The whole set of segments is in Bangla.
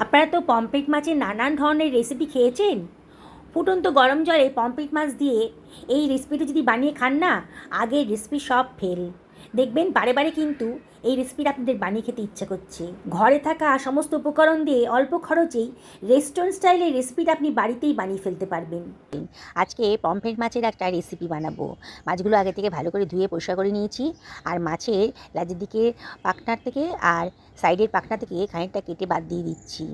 আপনারা তো পমফ্রেট মাছের নানান ধরনের রেসিপি খেয়েছেন। ফুটন্ত গরম জলে পমফ্রেট মাছ দিয়ে এই রেসিপিটা যদি বানিয়ে খান না, আগের রেসিপি সব ফেল। দেখবেন বারে বারে কিন্তু এই রেসিপিটা আপনাদের বানিয়ে খেতে ইচ্ছে করছে। ঘরে থাকা সমস্ত উপকরণ দিয়ে অল্প খরচেই রেস্টুরেন্ট স্টাইলের রেসিপিটা আপনি বাড়িতেই বানিয়ে ফেলতে পারবেন। আজকে পমফ্রেট মাছের একটা রেসিপি বানাবো। মাছগুলো আগে থেকে ভালো করে ধুয়ে পরিষ্কার করে নিয়েছি, আর মাছের লেজের দিকে পাখনার থেকে আর সাইডের পাখনা থেকে খানিকটা কেটে বাদ দিয়ে দিচ্ছি।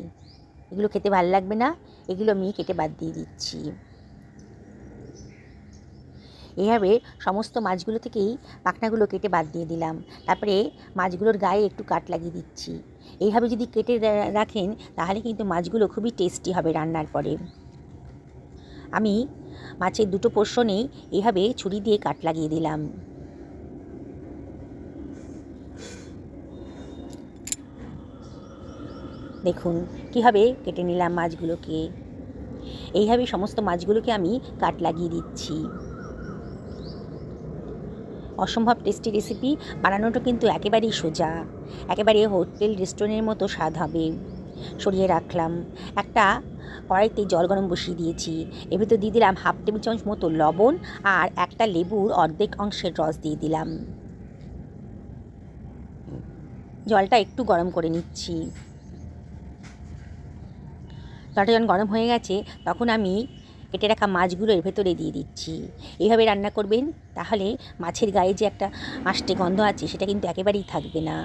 এগুলো খেতে ভালো লাগবে না, এগুলো আমি কেটে বাদ দিয়ে দিচ্ছি। এইভাবে সমস্ত মাছগুলো থেকেই পাখনাগুলো কেটে বাদ দিয়ে দিলাম। তারপরে মাছগুলোর গায়ে একটু কাট লাগিয়ে দিচ্ছি। এইভাবে যদি কেটে রাখেন তাহলে কিন্তু মাছগুলো খুবই টেস্টি হবে রান্নার পরে। আমি মাছের দুটো পোর্শনেই এইভাবে ছুরি দিয়ে কাট লাগিয়ে দিলাম। দেখুন কীভাবে কেটে নিলাম মাছগুলোকে। এইভাবে সমস্ত মাছগুলোকে আমি কাট লাগিয়ে দিচ্ছি। অসম্ভব টেস্টি রেসিপি, বানানোটা কিন্তু একেবারেই সোজা, একেবারে হোটেল রেস্টুরেন্টের মতো স্বাদ হবে। সরিয়ে রাখলাম। একটা কড়াইতে জল গরম বসিয়ে দিয়েছি। এর ভিতর দিয়ে দিলাম 1/2 টেবিল চামচ মতো লবণ আর একটা লেবুর অর্ধেক অংশের রস দিয়ে দিলাম। জলটা একটু গরম করে নিচ্ছি। জলটা যখন গরম হয়ে গেছে তখন আমি কেটে রাখা মাছগুলো এর ভেতরে দিয়ে দিচ্ছি। এইভাবে রান্না করবেন, তাহলে মাছের গায়ে যে একটা আষ্টে গন্ধ আছে সেটা কিন্তু একেবারেই থাকবে না।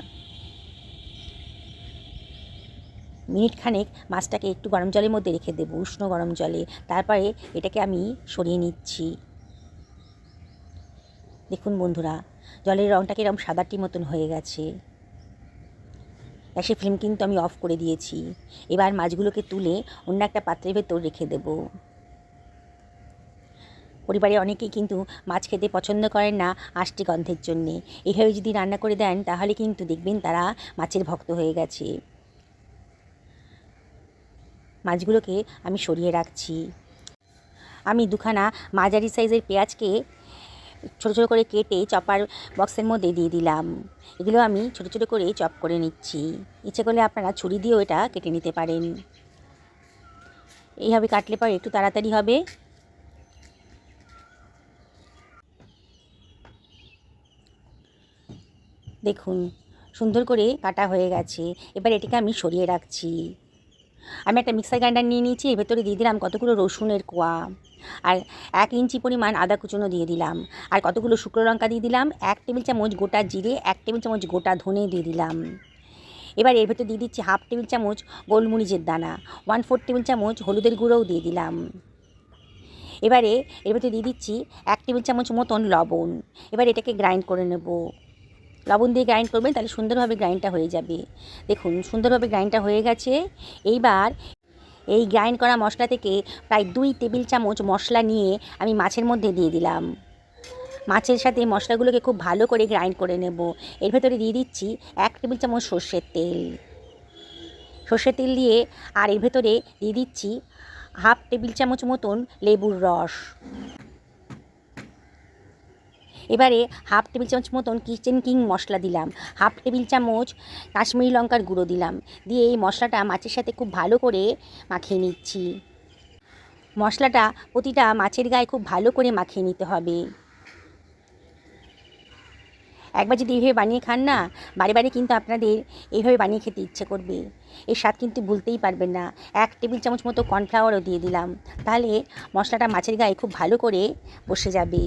মিনিট খানেক মাছটাকে একটু গরম জলের মধ্যে রেখে দেবো, উষ্ণ গরম জলে। তারপরে এটাকে আমি সরিয়ে নিচ্ছি। দেখুন বন্ধুরা, জলের রঙটাকে এরকম সাদাটি মতন হয়ে গেছে। গ্যাসের ফ্লেম কিন্তু আমি অফ করে দিয়েছি। এবার মাছগুলোকে তুলে অন্য একটা পাত্রের ভেতর রেখে দেব। পরিবারে অনেকেই কিন্তু মাছ খেতে পছন্দ করেন না আষ্টে গন্ধের জন্যে। এইভাবে যদি রান্না করে দেন তাহলে কিন্তু দেখবেন তারা মাছের ভক্ত হয়ে গেছে। মাছগুলোকে আমি সরিয়ে রাখছি। আমি দুখানা মাঝারি সাইজের পেঁয়াজকে ছোটো ছোটো করে কেটে চপার বক্সের মধ্যে দিয়ে দিলাম। এগুলো আমি ছোটো ছোটো করে চপ করে নিচ্ছি। ইচ্ছে করলে আপনারা ছুরি দিয়েও এটা কেটে নিতে পারেন। এইভাবে কাটলে পরে একটু তাড়াতাড়ি হবে। দেখুন সুন্দর করে কাটা হয়ে গেছে। এবার এটাকে আমি সরিয়ে রাখছি। আমি একটা মিক্সার গ্রাইন্ডার নিয়ে নিয়েছি। এর ভেতরে দিয়ে দিলাম কতগুলো রসুনের কোয়া, আর 1 ইঞ্চি পরিমাণ আদা কুচনো দিয়ে দিলাম, আর কতগুলো শুকনো লঙ্কা দিয়ে দিলাম, 1 টেবিল চামচ গোটা জিরে, 1 টেবিল চামচ গোটা ধনে দিয়ে দিলাম। এবার এর ভেতর দিয়ে দিচ্ছি 1/2 টেবিল চামচ গোলমরিচের দানা, 1/4 টেবিল চামচ হলুদের গুঁড়োও দিয়ে দিলাম। এবারে এর ভেতর দিয়ে দিচ্ছি 1 টেবিল চামচ মতন লবণ। এবার এটাকে গ্রাইন্ড করে নেব। লবণ দিয়ে গ্রাইন্ড করবেন, তাহলে সুন্দরভাবে গ্রাইন্ডটা হয়ে যাবে। দেখুন সুন্দরভাবে গ্রাইন্ডটা হয়ে গেছে। এইবার এই গ্রাইন্ড করা মশলা থেকে প্রায় 2 টেবিল চামচ মশলা নিয়ে আমি মাছের মধ্যে দিয়ে দিলাম। মাছের সাথে মশলাগুলোকে খুব ভালো করে গ্রাইন্ড করে নেব। এর ভেতরে দিয়ে দিচ্ছি 1 টেবিল চামচ সর্ষের তেল। সর্ষের তেল দিয়ে আর এর ভেতরে দিয়ে দিচ্ছি 1/2 টেবিল চামচ মতন লেবুর রস। এবারে 1/2 টেবিল চামচ মতন কিচেন কিং মশলা দিলাম, 1/2 টেবিল চামচ কাশ্মীরি লঙ্কার গুঁড়ো দিলাম। দিয়ে এই মশলাটা মাছের সাথে খুব ভালো করে মাখিয়ে নিচ্ছি। মশলাটা প্রতিটা মাছের গায়ে খুব ভালো করে মাখিয়ে নিতে হবে। একবার যদি এইভাবে বানিয়ে খান না, বারে বারে কিন্তু আপনাদের এইভাবে বানিয়ে খেতে ইচ্ছে করবে। এর স্বাদ কিন্তু ভুলতেই পারবেন না। 1 টেবিল চামচ মতো কর্নফ্লাওয়ারও দিয়ে দিলাম, তাহলে মশলাটা মাছের গায়ে খুব ভালো করে বসে যাবে।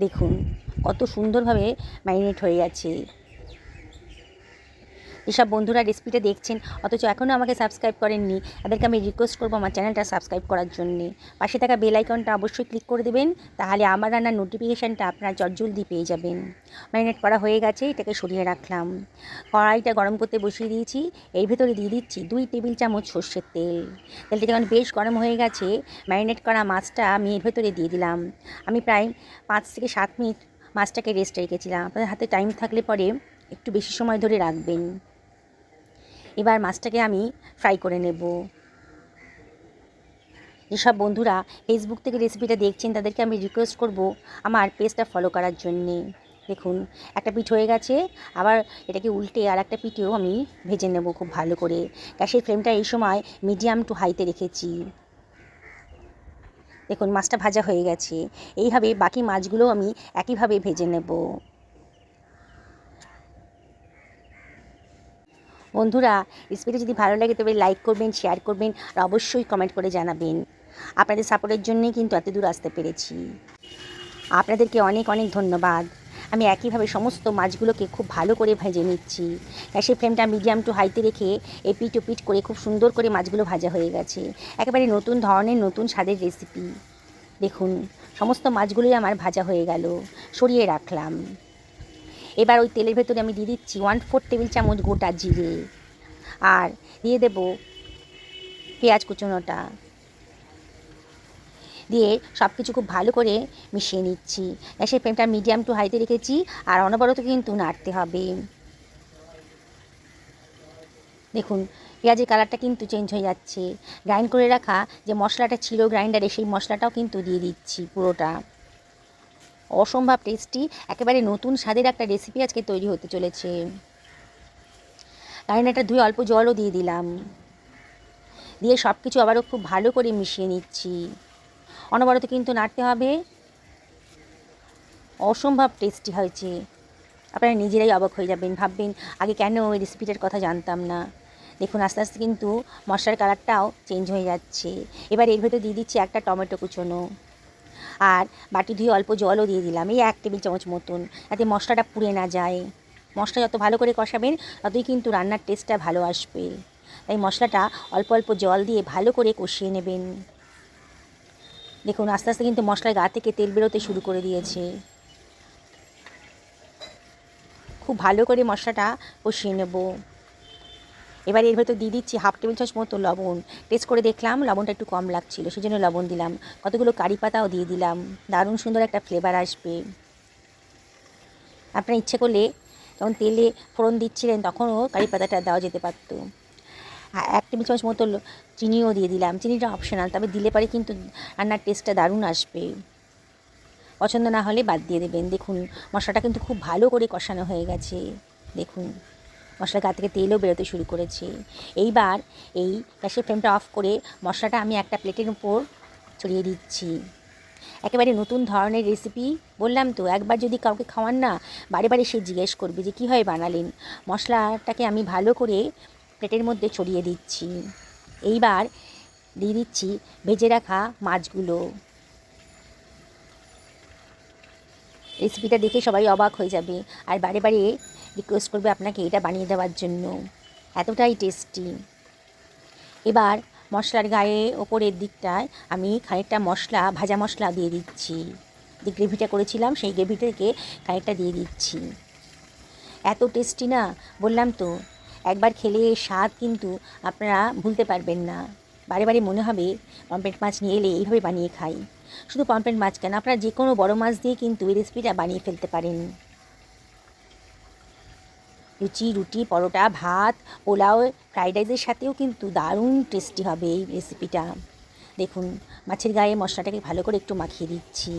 দেখুন কত সুন্দরভাবে ম্যারিনেট হয়ে গেছে। যেসব বন্ধুরা রেসিপিটা দেখছেন অথচ এখনও আমাকে সাবস্ক্রাইব করেননি, তাদেরকে আমি রিকোয়েস্ট করবো আমার চ্যানেলটা সাবস্ক্রাইব করার জন্যে। পাশে থাকা বেল আইকনটা অবশ্যই ক্লিক করে দেবেন, তাহলে আমার রান্নার নোটিফিকেশানটা আপনারা জলদি পেয়ে যাবেন। ম্যারিনেট করা হয়ে গেছে, এটাকে সরিয়ে রাখলাম। কড়াইটা গরম করতে বসিয়ে দিয়েছি। এর ভেতরে দিয়ে দিচ্ছি 2 টেবিল চামচ সর্ষের তেল। তেলটা যখন বেশ গরম হয়ে গেছে, ম্যারিনেট করা মাছটা আমি এর ভেতরে দিয়ে দিলাম। আমি প্রায় 5 থেকে 7 মিনিট মাছটাকে রেস্ট রেখেছিলাম। আপনাদের হাতে টাইম থাকলে পরে একটু বেশি সময় ধরে রাখবেন। এবার মাছটাকে আমি ফ্রাই করে নেব। যেসব বন্ধুরা ফেসবুক থেকে রেসিপিটা দেখছেন তাদেরকে আমি রিকোয়েস্ট করব আমার পেজটা ফলো করার জন্যে। দেখুন একটা পিঠ হয়ে গেছে, আবার এটাকে উল্টে আর একটা পিঠেও আমি ভেজে নেব খুব ভালো করে। গ্যাসের ফ্লেমটা এই সময় মিডিয়াম টু হাইতে রেখেছি। দেখুন মাছটা ভাজা হয়ে গেছে। এইভাবে বাকি মাছগুলো আমি একইভাবে ভেজে নেব। বন্ধুরা, রেসিপিটা যদি ভালো লাগে তবে লাইক করবেন, শেয়ার করবেন আর অবশ্যই কমেন্ট করে জানাবেন। আপনাদের সাপোর্টের জন্যই কিন্তু এত দূর আসতে পেরেছি। আপনাদেরকে অনেক অনেক ধন্যবাদ। আমি একইভাবে সমস্ত মাছগুলোকে খুব ভালো করে ভেজে নিচ্ছি। গ্যাসের ফ্লেমটা মিডিয়াম টু হাইতে রেখে এপিট ওপিট করে খুব সুন্দর করে মাছগুলো ভাজা হয়ে গেছে। একেবারে নতুন ধরনের নতুন স্বাদের রেসিপি। দেখুন সমস্ত মাছগুলোই আমার ভাজা হয়ে গেল, সরিয়ে রাখলাম। এবার ওই তেলের ভেতরে আমি দিয়ে দিচ্ছি 1/4 টেবিল চামচ গোটা জিরে, আর দিয়ে দেব পেঁয়াজ কুচোনোটা, দিয়ে সব কিছু খুব ভালো করে মিশিয়ে নিচ্ছি। গ্যাসের ফ্লেমটা মিডিয়াম টু হাইতে রেখেছি, আর অনবরত কিন্তু নাড়তে হবে। দেখুন পেঁয়াজের কালারটা কিন্তু চেঞ্জ হয়ে যাচ্ছে। গ্রাইন্ড করে রাখা যে মশলাটা ছিল গ্রাইন্ডারে, সেই মশলাটাও কিন্তু দিয়ে দিচ্ছি পুরোটা। অসম্ভব টেস্টি, একেবারে নতুন স্বাদের একটা রেসিপি আজকে তৈরি হতে চলেছে। গ্রাইন্ডারটা ধুয়ে অল্প জলও দিয়ে দিলাম, দিয়ে সব কিছু আবারও খুব ভালো করে মিশিয়ে নিচ্ছি। অনবরত কিন্তু নাড়তে হবে। অসম্ভব টেস্টি হয়েছে, আপনারা নিজেরাই অবাক হয়ে যাবেন, ভাববেন আগে কেন ওই রেসিপিটার কথা জানতাম না। দেখুন আস্তে আস্তে কিন্তু মশলার কালারটাও চেঞ্জ হয়ে যাচ্ছে। এবার এর ভেতর দিয়ে দিচ্ছি একটা টমেটো কুচোনো, আর বাটি ধুয়ে অল্প জলও দিয়ে দিলাম, এই 1 টেবিল চামচ মতন, যাতে মশলাটা পুড়ে না যায়। মশলা যত ভালো করে কষাবেন ততই কিন্তু রান্নার টেস্টটা ভালো আসবে। তাই মশলাটা অল্প অল্প জল দিয়ে ভালো করে কষিয়ে নেবেন। দেখুন আস্তে আস্তে কিন্তু মশলার গা থেকে তেল বেরোতে শুরু করে দিয়েছে। খুব ভালো করে মশলাটা কষিয়ে নেব। এবার এর ভেতর দিয়ে দিচ্ছি 1/2 টেবিল চামচ মতো লবণ। টেস্ট করে দেখলাম লবণটা একটু কম লাগছিল, সেজন্য লবণ দিলাম। কতগুলো কারি পাতাও দিয়ে দিলাম, দারুণ সুন্দর একটা ফ্লেভার আসবে। আপনার ইচ্ছে করলে যখন তেলে ফোড়ন দিচ্ছিলেন তখনও কারি পাতাটা দেওয়া যেতে পারতো। 1 টেবিল চামচ মতো চিনিও দিয়ে দিলাম। চিনিটা অপশনাল, তবে দিলে পরে কিন্তু রান্নার টেস্টটা দারুণ আসবে। পছন্দ না হলে বাদ দিয়ে দেবেন। দেখুন মশলাটা কিন্তু খুব ভালো করে কষানো হয়ে গেছে। দেখুন মশলার গা থেকে তেলও বেরোতে শুরু করেছে। এইবার এই গ্যাসের ফ্লেমটা অফ করে মশলাটা আমি একটা প্লেটের উপর ছড়িয়ে দিচ্ছি। একেবারে নতুন ধরনের রেসিপি, বললাম তো, একবার যদি কাউকে খাওয়ান না বারে বারে সে জিজ্ঞেস করবে যে কীভাবে বানালেন। মশলাটাকে আমি ভালো করে প্লেটের মধ্যে ছড়িয়ে দিচ্ছি। এইবার দিয়ে দিচ্ছি ভেজে রাখা মাছগুলো। রেসিপিটা দেখে সবাই অবাক হয়ে যাবে, আর বারে বারে রিকোয়েস্ট করবে আপনাকে এটা বানিয়ে দেওয়ার জন্য, এতটাই টেস্টি। এবার মশলার গায়ে ওপরের দিকটায় আমি খানিকটা মশলা, ভাজা মশলা দিয়ে দিচ্ছি। যে গ্রেভিটা করেছিলাম সেই গ্রেভি থেকে খানিকটা দিয়ে দিচ্ছি। এত টেস্টি না, বললাম তো, একবার খেলে স্বাদ কিন্তু আপনারা ভুলতে পারবেন না। বারে বারে মনে হবে পমফ্রেট মাছ নিয়ে এলে এইভাবে বানিয়ে খাই। শুধু পমফ্রেট মাছ কেন, আপনারা যে কোনো বড় মাছ দিয়ে কিন্তু এই রেসিপিটা বানিয়ে ফেলতে পারেন। লুচি, রুটি, পরোটা, ভাত, পোলাও, ফ্রাইড রাইসের সাথেও কিন্তু দারুণ টেস্টি হবে এই রেসিপিটা। দেখুন মাছের গায়ে মশলাটাকে ভালো করে একটু মাখিয়ে দিচ্ছি।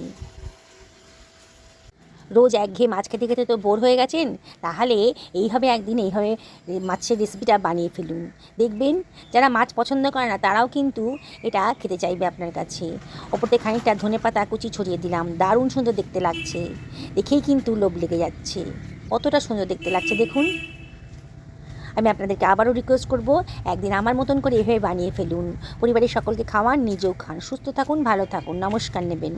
রোজ একঘেয়ে মাছ খেতে খেতে তো বোর হয়ে গেছেন, তাহলে এইভাবে একদিন এইভাবে মাছের রেসিপিটা বানিয়ে ফেলুন। দেখবেন যারা মাছ পছন্দ করে না তারাও কিন্তু এটা খেতে চাইবে আপনার কাছে। ওপরতে খানিকটা ধনেপাতা কুচি ছড়িয়ে দিলাম, দারুণ সুন্দর দেখতে লাগছে। দেখেই কিন্তু লোভ লেগে যাচ্ছে, কতটা সুন্দর দেখতে লাগছে দেখুন। আমি আপনাদেরকে আবারও রিকোয়েস্ট করব, একদিন আমার মতন করে এভাবে বানিয়ে ফেলুন। পরিবারের সকলকে খাওয়ান, নিজেও খান। সুস্থ থাকুন, ভালো থাকুন, নমস্কার নেবেন।